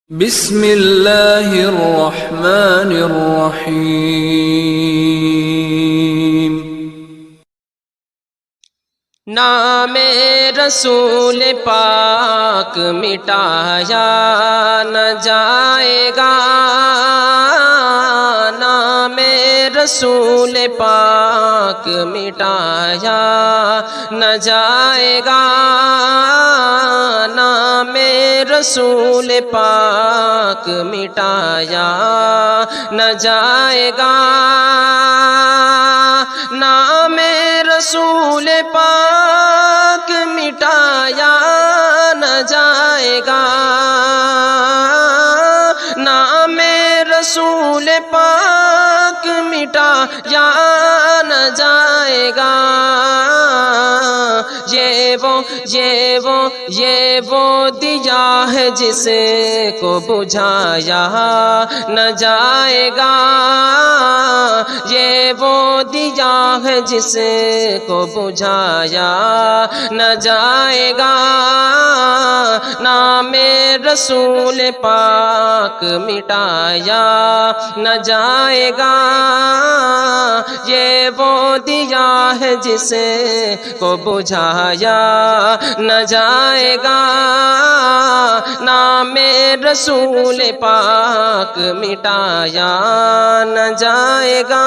بسم اللہ الرحمن الرحیم۔ نام رسول پاک مٹایا نہ جائے گا، نام رسول پاک مٹایا نہ جائے گا، نام رسول پاک مٹایا نہ جائے گا، نام رسول پاک مٹایا نہ جائے گا، نام رسول پاک مٹایا نہ جائے گا۔ یہ وہ دیا ہے جس کو بجھایا نہ جائے گا، یہ وہ دیا ہے جس کو بجھایا نہ جائے گا، نام رسول پاک مٹایا نہ جائے گا، یہ وہ دیا ہے جس کو بجھایا نہ جائے گا، نام رسول پاک مٹایا نہ جائے گا۔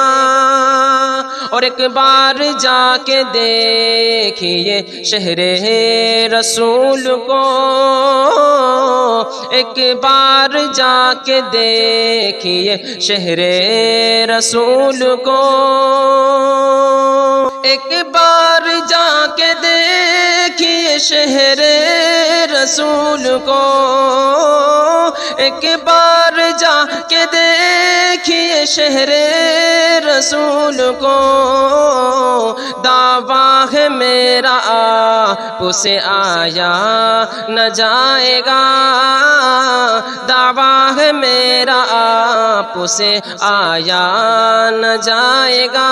اور ایک بار جا کے دیکھیے شہر رسول کو، ایک بار جا کے دیکھیے شہر رسول کو، ایک بار جا کے دیکھیے شہر رسول کو، ایک بار جا کے دیکھیے شہر رسول کو، دعویٰ ہے میرا آپ سے آیا نہ جائے گا، دعویٰ ہے میرا آپ سے آیا نہ جائے گا۔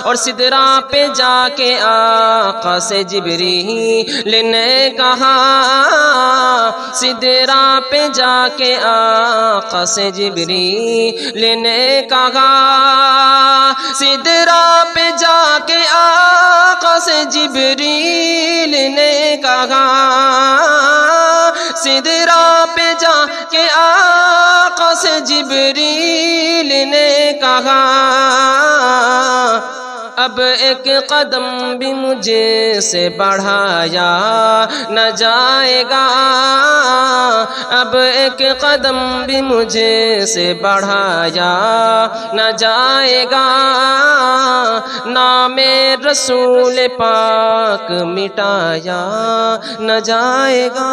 اور سدرا پہ جا کے آقا سے جبریل نے کہا، سدرا پہ جا کے آقا سے جبریل نے کہا، سدرا پہ جا کے آقا سے جبریل نے کہا، سدرا پہ جا کے آقا سے جبریل نے کہا، اب ایک قدم بھی مجھے سے بڑھایا نہ جائے گا، اب ایک قدم بھی مجھے سے بڑھایا نہ جائے گا، نام رسول پاک مٹایا نہ جائے گا۔